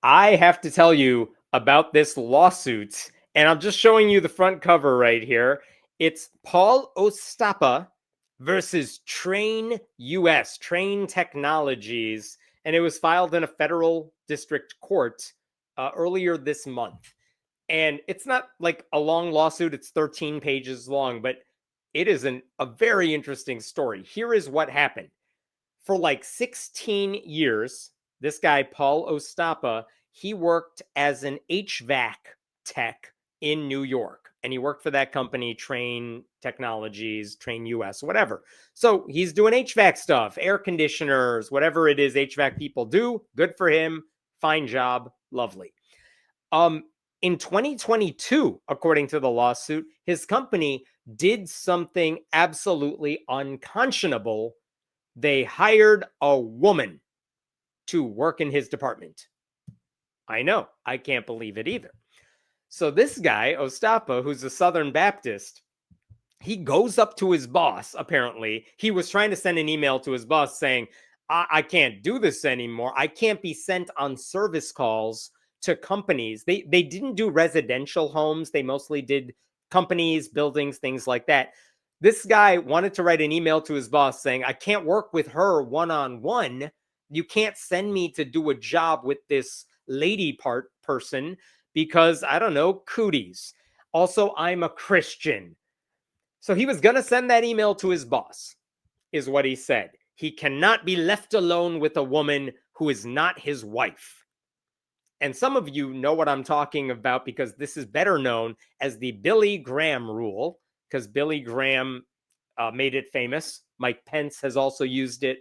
I have to tell you about this lawsuit, and I'm just showing you the front cover right here. It's Paul Ostapa versus Trane U.S., Trane Technologies, and it was filed in a federal district court earlier this month. And it's not like a long lawsuit, it's 13 pages long, but it is a very interesting story. Here is what happened. For like 16 years, this guy, Paul Ostapa, he worked as an HVAC tech in New York. And he worked for that company, Trane Technologies, Trane U.S., whatever. So he's doing HVAC stuff, air conditioners, whatever it is HVAC people do. Good for him. Fine job. Lovely. Um, in 2022, according to the lawsuit, his company did something absolutely unconscionable. They hired a woman to work in his department. I know, I can't believe it either. So this guy, Ostapa, who's a Southern Baptist, he goes up to his boss, apparently. He was trying to send an email to his boss saying, I can't do this anymore. I can't be sent on service calls to companies. They didn't do residential homes. They mostly did companies, buildings, things like that. This guy wanted to write an email to his boss saying, I can't work with her one-on-one. You can't send me to do a job with this lady person because, I don't know, cooties. Also, I'm a Christian. So he was going to send that email to his boss, is what he said. He cannot be left alone with a woman who is not his wife. And some of you know what I'm talking about because this is better known as the Billy Graham rule, because Billy Graham made it famous. Mike Pence has also used it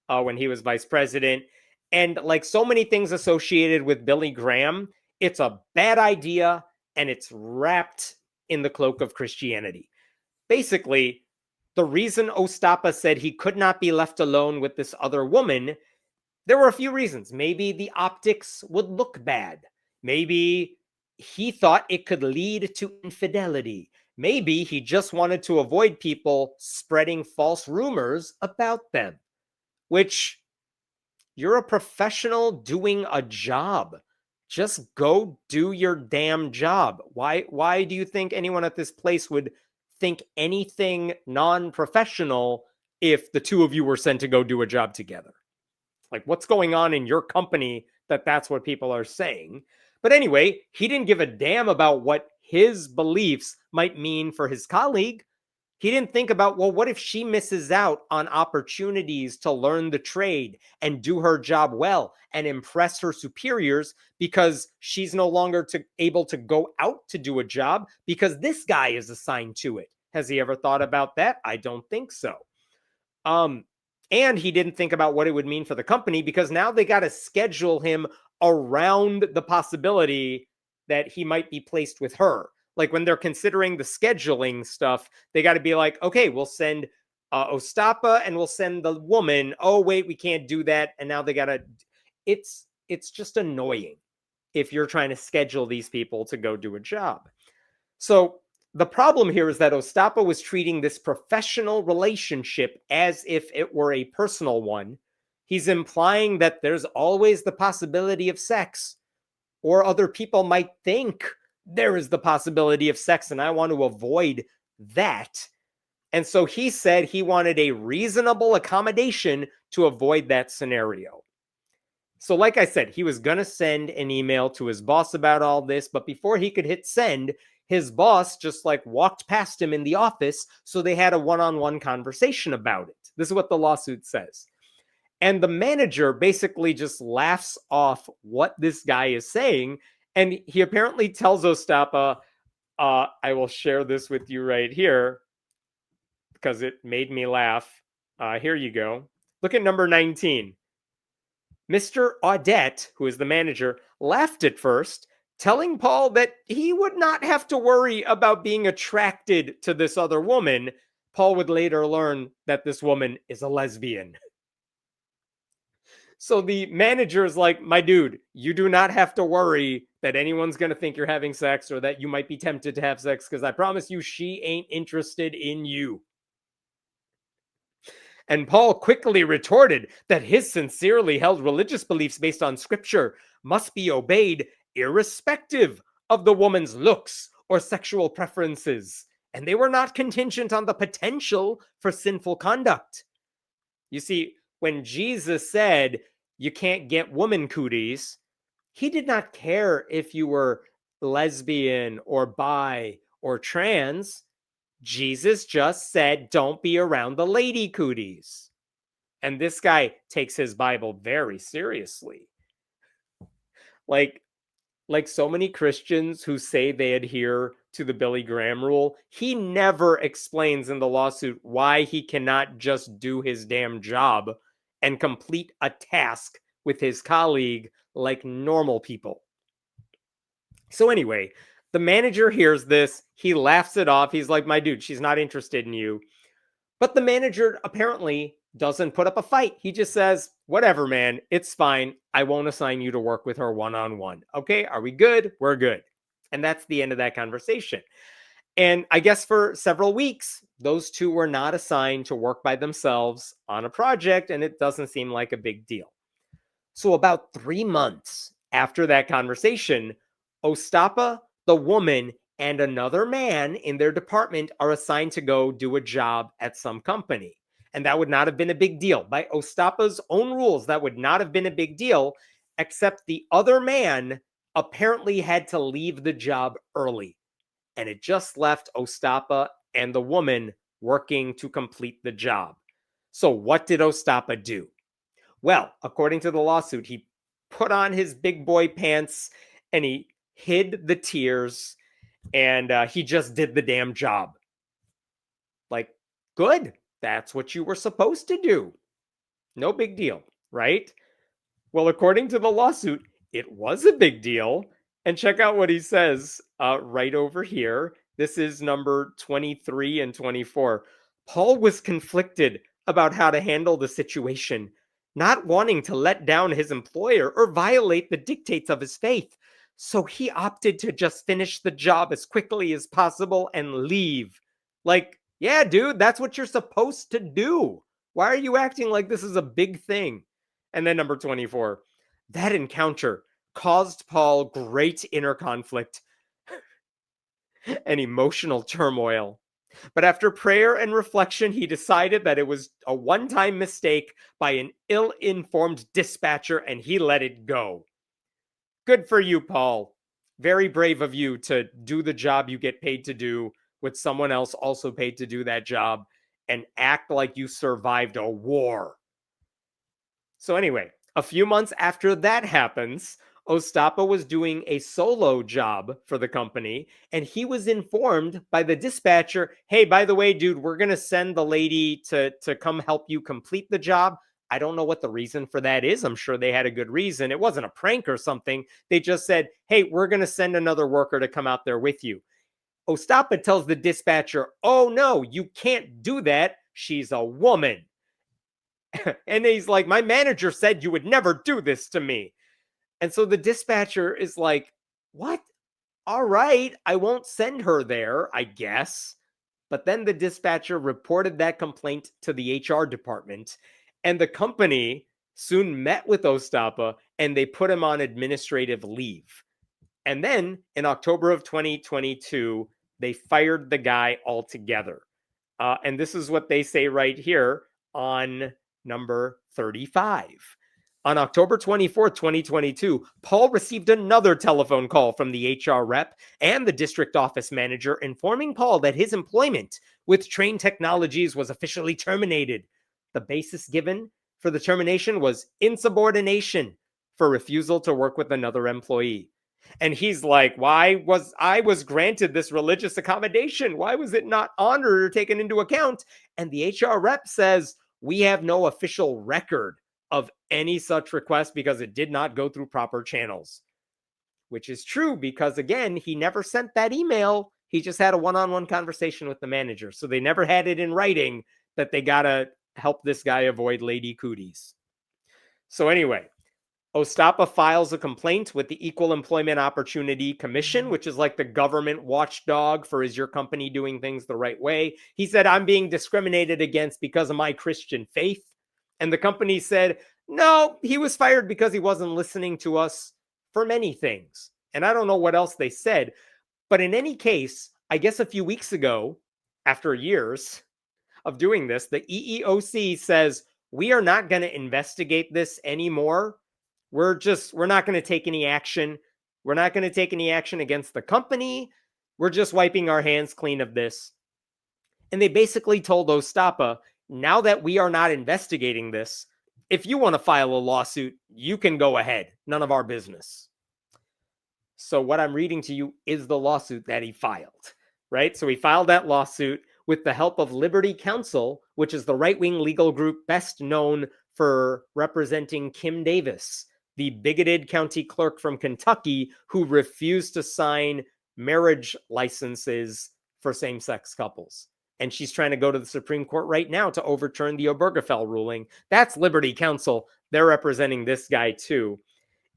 when he was vice president. And like so many things associated with Billy Graham, it's a bad idea and it's wrapped in the cloak of Christianity. Basically, the reason Ostapa said he could not be left alone with this other woman, there were a few reasons. Maybe the optics would look bad. Maybe he thought it could lead to infidelity. Maybe he just wanted to avoid people spreading false rumors about them, which you're a professional doing a job. Just go do your damn job. Why do you think anyone at this place would think anything non-professional if the two of you were sent to go do a job together? Like, what's going on in your company that's what people are saying? But anyway, he didn't give a damn about what his beliefs might mean for his colleague. He didn't think about, well, what if she misses out on opportunities to learn the trade and do her job well and impress her superiors because she's no longer able to go out to do a job because this guy is assigned to it? Has he ever thought about that? I don't think so. And he didn't think about what it would mean for the company because now they got to schedule him around the possibility that he might be placed with her. Like when they're considering the scheduling stuff, they got to be like, okay, we'll send Ostapa and we'll send the woman. Oh, wait, we can't do that. And now they got to, it's just annoying if you're trying to schedule these people to go do a job. So the problem here is that Ostapa was treating this professional relationship as if it were a personal one. He's implying that there's always the possibility of sex, or other people might think there is the possibility of sex, and I want to avoid that. And so he said he wanted a reasonable accommodation to avoid that scenario. So like I said, he was going to send an email to his boss about all this, but before he could hit send, his boss just like walked past him in the office, so they had a one-on-one conversation about it. This is what the lawsuit says. And the manager basically just laughs off what this guy is saying, and he apparently tells Ostapa, I will share this with you right here because it made me laugh. Here you go. Look at number 19. Mr. Audette, who is the manager, laughed at first, telling Paul that he would not have to worry about being attracted to this other woman. Paul would later learn that this woman is a lesbian. So the manager is like, my dude, you do not have to worry that anyone's going to think you're having sex or that you might be tempted to have sex, because I promise you she ain't interested in you. And Paul quickly retorted that his sincerely held religious beliefs based on scripture must be obeyed irrespective of the woman's looks or sexual preferences, and they were not contingent on the potential for sinful conduct. You see, when Jesus said, you can't get woman cooties, he did not care if you were lesbian or bi or trans. Jesus just said, don't be around the lady cooties. And this guy takes his Bible very seriously. Like so many Christians who say they adhere to the Billy Graham rule, he never explains in the lawsuit why he cannot just do his damn job and complete a task with his colleague like normal people. So anyway, the manager hears this. He laughs it off. He's like, my dude, she's not interested in you. But the manager apparently doesn't put up a fight. He just says, whatever, man, it's fine. I won't assign you to work with her one-on-one. Okay, are we good? We're good. And that's the end of that conversation. And I guess for several weeks, those two were not assigned to work by themselves on a project, and it doesn't seem like a big deal. So about 3 months after that conversation, Ostapa, the woman, and another man in their department are assigned to go do a job at some company. And that would not have been a big deal. By Ostapa's own rules, that would not have been a big deal, except the other man apparently had to leave the job early. And it just left Ostapa and the woman working to complete the job. So what did Ostapa do? Well, according to the lawsuit, he put on his big boy pants and he hid the tears, and he just did the damn job. Like, good. That's what you were supposed to do. No big deal, right? Well, according to the lawsuit, it was a big deal. And check out what he says right over here. This is number 23 and 24. Paul was conflicted about how to handle the situation, not wanting to let down his employer or violate the dictates of his faith. So he opted to just finish the job as quickly as possible and leave. Like, yeah, dude, that's what you're supposed to do. Why are you acting like this is a big thing? And then number 24, that encounter caused Paul great inner conflict and emotional turmoil. But after prayer and reflection, he decided that it was a one-time mistake by an ill-informed dispatcher, and he let it go. Good for you, Paul. Very brave of you to do the job you get paid to do with someone else also paid to do that job and act like you survived a war. So anyway, a few months after that happens, Ostapa was doing a solo job for the company, and he was informed by the dispatcher, hey, by the way, dude, we're going to send the lady to come help you complete the job. I don't know what the reason for that is. I'm sure they had a good reason. It wasn't a prank or something. They just said, hey, we're going to send another worker to come out there with you. Ostapa tells the dispatcher, oh, no, you can't do that. She's a woman. And he's like, my manager said you would never do this to me. And so the dispatcher is like, what? All right, I won't send her there, I guess. But then the dispatcher reported that complaint to the HR department, and the company soon met with Ostapa and they put him on administrative leave. And then in October of 2022, they fired the guy altogether. And this is what they say right here on number 35. On October 24th, 2022, Paul received another telephone call from the HR rep and the district office manager informing Paul that his employment with Trane Technologies was officially terminated. The basis given for the termination was insubordination for refusal to work with another employee. And he's like, why was I granted this religious accommodation? Why was it not honored or taken into account? And the HR rep says, we have no official record of any such request because it did not go through proper channels. Which is true because, again, he never sent that email. He just had a one-on-one conversation with the manager. So they never had it in writing that they got to help this guy avoid lady cooties. So anyway, Ostapa files a complaint with the Equal Employment Opportunity Commission, which is like the government watchdog for is your company doing things the right way. He said, I'm being discriminated against because of my Christian faith. And the company said, no, he was fired because he wasn't listening to us for many things. And I don't know what else they said. But in any case, I guess a few weeks ago, after years of doing this, the EEOC says, we are not going to investigate this anymore. We're not going to take any action. We're not going to take any action against the company. We're just wiping our hands clean of this. And they basically told Ostapa, now that we are not investigating this, if you want to file a lawsuit, you can go ahead. None of our business. So what I'm reading to you is the lawsuit that he filed, right? So he filed that lawsuit with the help of Liberty Counsel, which is the right-wing legal group best known for representing Kim Davis, the bigoted county clerk from Kentucky who refused to sign marriage licenses for same-sex couples. And she's trying to go to the Supreme Court right now to overturn the Obergefell ruling. That's Liberty Counsel. They're representing this guy too.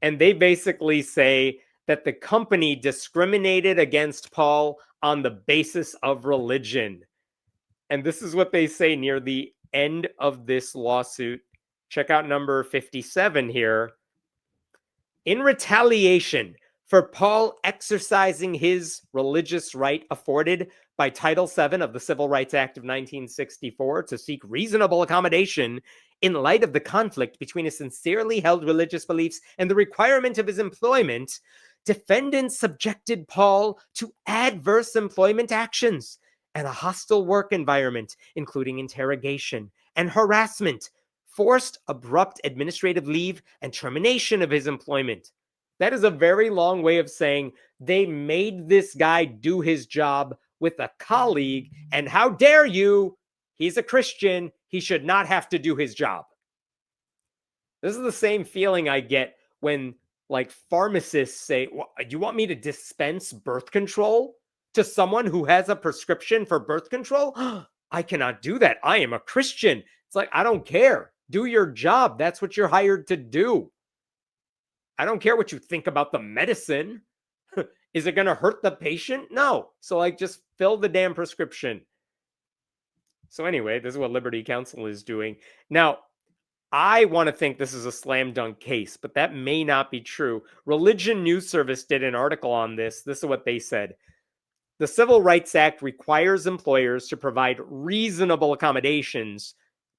And they basically say that the company discriminated against Paul on the basis of religion. And this is what they say near the end of this lawsuit. Check out number 57 here. In retaliation for Paul exercising his religious right afforded by Title VII of the Civil Rights Act of 1964 to seek reasonable accommodation in light of the conflict between his sincerely held religious beliefs and the requirement of his employment, defendants subjected Paul to adverse employment actions and a hostile work environment, including interrogation and harassment, forced abrupt administrative leave, and termination of his employment. That is a very long way of saying they made this guy do his job with a colleague, and how dare you? He's a Christian. He should not have to do his job. This is the same feeling I get when like pharmacists say, well, you want me to dispense birth control to someone who has a prescription for birth control? I cannot do that. I am a Christian. It's like, I don't care. Do your job. That's what you're hired to do. I don't care what you think about the medicine. Is it going to hurt the patient? No. So like just fill the damn prescription. So anyway, this is what Liberty Counsel is doing. Now, I want to think this is a slam dunk case, but that may not be true. Religion News Service did an article on this. This is what they said. The Civil Rights Act requires employers to provide reasonable accommodations,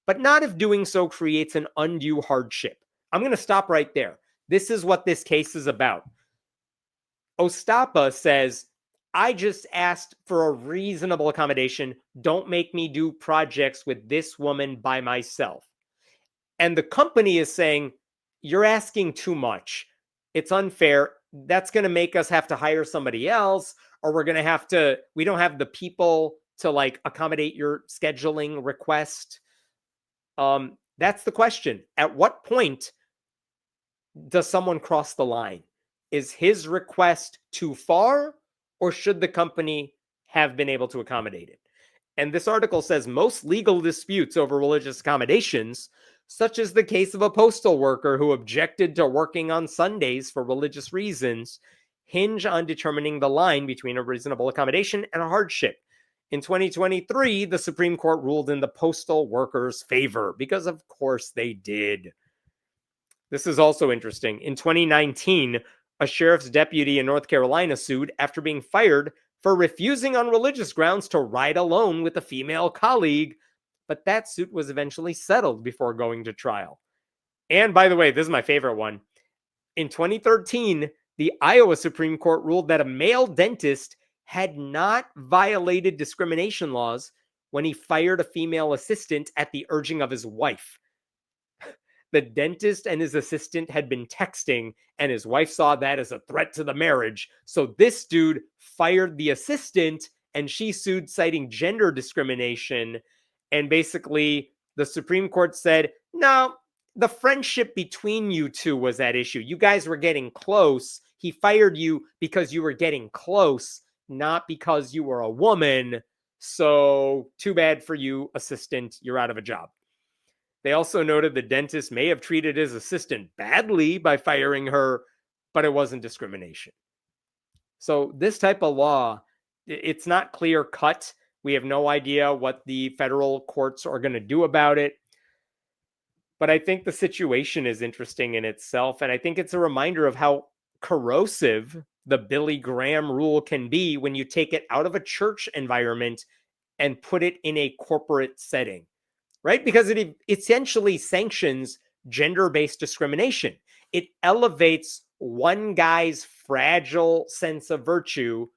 but not if doing so creates an undue hardship. I'm going to stop right there. This is what this case is about. Ostapa says, I just asked for a reasonable accommodation. Don't make me do projects with this woman by myself. And the company is saying, you're asking too much. It's unfair. That's going to make us have to hire somebody else, or we don't have the people to like accommodate your scheduling request. That's the question. At what point does someone cross the line? Is his request too far, or should the company have been able to accommodate it? And this article says most legal disputes over religious accommodations, such as the case of a postal worker who objected to working on Sundays for religious reasons, hinge on determining the line between a reasonable accommodation and a hardship. In 2023, the Supreme Court ruled in the postal workers' favor, because of course they did. This is also interesting. In 2019, a sheriff's deputy in North Carolina sued after being fired for refusing on religious grounds to ride alone with a female colleague, but that suit was eventually settled before going to trial. And by the way, this is my favorite one. In 2013, the Iowa Supreme Court ruled that a male dentist had not violated discrimination laws when he fired a female assistant at the urging of his wife. The dentist and his assistant had been texting, and his wife saw that as a threat to the marriage. So this dude fired the assistant, and she sued citing gender discrimination. And basically, the Supreme Court said, no, the friendship between you two was at issue. You guys were getting close. He fired you because you were getting close, not because you were a woman. So too bad for you, assistant. You're out of a job. They also noted the dentist may have treated his assistant badly by firing her, but it wasn't discrimination. So this type of law, it's not clear cut. We have no idea what the federal courts are going to do about it. But I think the situation is interesting in itself. And I think it's a reminder of how corrosive the Billy Graham rule can be when you take it out of a church environment and put it in a corporate setting, right? Because it essentially sanctions gender-based discrimination. It elevates one guy's fragile sense of virtue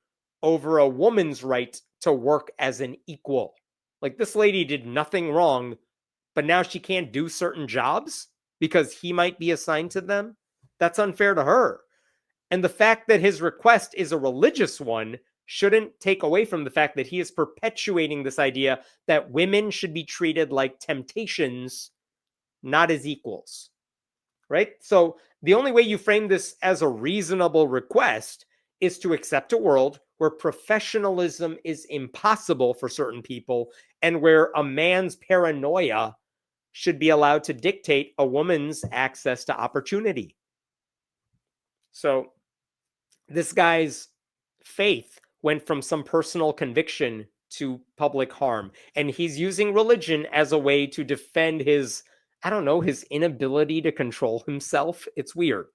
over a woman's right to work as an equal. Like, this lady did nothing wrong, but now she can't do certain jobs because he might be assigned to them. That's unfair to her. And the fact that his request is a religious one shouldn't take away from the fact that he is perpetuating this idea that women should be treated like temptations, not as equals, right? So the only way you frame this as a reasonable request is to accept a world where professionalism is impossible for certain people and where a man's paranoia should be allowed to dictate a woman's access to opportunity. So this guy's faith went from some personal conviction to public harm. And he's using religion as a way to defend his, I don't know, his inability to control himself. It's weird.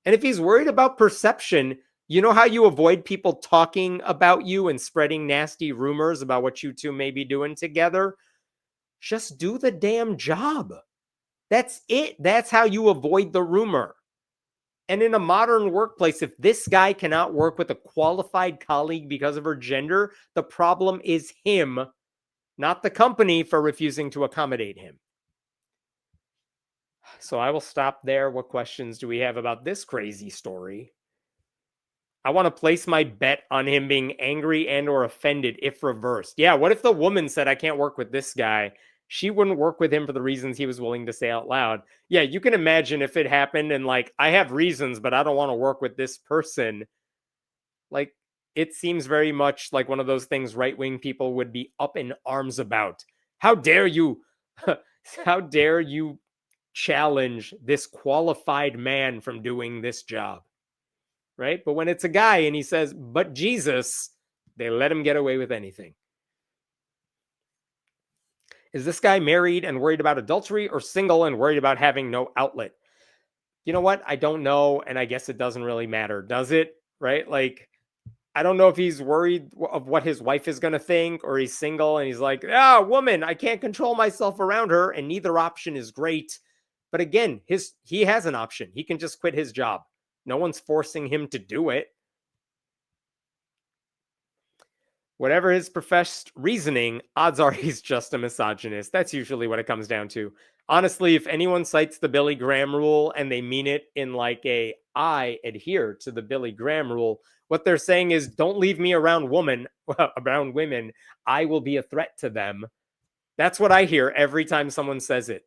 And if he's worried about perception, you know how you avoid people talking about you and spreading nasty rumors about what you two may be doing together? Just do the damn job. That's it. That's how you avoid the rumor. And in a modern workplace, if this guy cannot work with a qualified colleague because of her gender, the problem is him, not the company for refusing to accommodate him. So I will stop there. What questions do we have about this crazy story? I want to place my bet on him being angry and or offended if reversed. Yeah, what if the woman said, I can't work with this guy? She wouldn't work with him for the reasons he was willing to say out loud. Yeah, you can imagine if it happened and like, I have reasons, but I don't want to work with this person. Like, it seems very much like one of those things right-wing people would be up in arms about. How dare you? How dare you challenge this qualified man from doing this job? Right? But when it's a guy and he says, but Jesus, they let him get away with anything. Is this guy married and worried about adultery or single and worried about having no outlet? You know what? I don't know. And I guess it doesn't really matter, does it? Right? Like, I don't know if he's worried of what his wife is going to think, or he's single and he's like, woman, I can't control myself around her. And neither option is great. But again, he has an option. He can just quit his job. No one's forcing him to do it. Whatever his professed reasoning, odds are he's just a misogynist. That's usually what it comes down to. Honestly, if anyone cites the Billy Graham rule and they mean it in like I adhere to the Billy Graham rule, what they're saying is, don't leave me around women. I will be a threat to them. That's what I hear every time someone says it.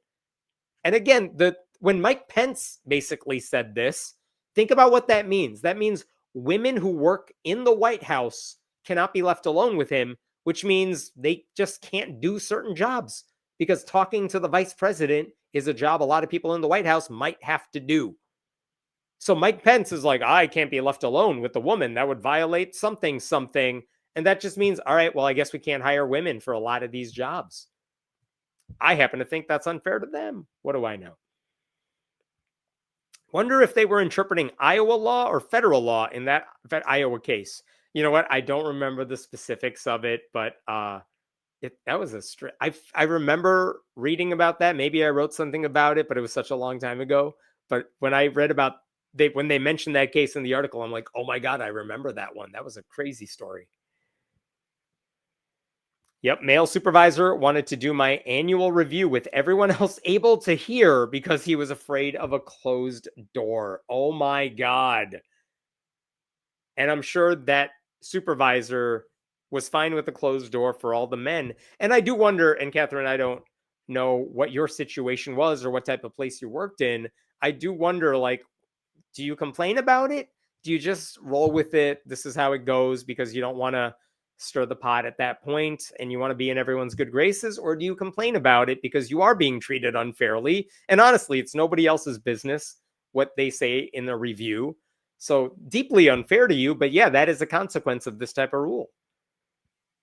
And again, when Mike Pence basically said this, think about what that means. That means women who work in the White House cannot be left alone with him, which means they just can't do certain jobs, because talking to the vice president is a job a lot of people in the White House might have to do. So Mike Pence is like, I can't be left alone with the woman. That would violate something. And that just means, all right, well, I guess we can't hire women for a lot of these jobs. I happen to think that's unfair to them. What do I know? Wonder if they were interpreting Iowa law or federal law in that Iowa case. You know what? I don't remember the specifics of it, but that was I remember reading about that. Maybe I wrote something about it, but it was such a long time ago. But when I read about when they mentioned that case in the article, I'm like, oh my God, I remember that one. That was a crazy story. Yep, male supervisor wanted to do my annual review with everyone else able to hear because he was afraid of a closed door. Oh my God. And I'm sure that supervisor was fine with the closed door for all the men. And I do wonder, and Catherine, I don't know what your situation was or what type of place you worked in. I do wonder, like, do you complain about it? Do you just roll with it? This is how it goes because you don't want to stir the pot at that point and you want to be in everyone's good graces, or do you complain about it because you are being treated unfairly? And honestly, it's nobody else's business what they say in the review. So deeply unfair to you, but yeah, that is a consequence of this type of rule.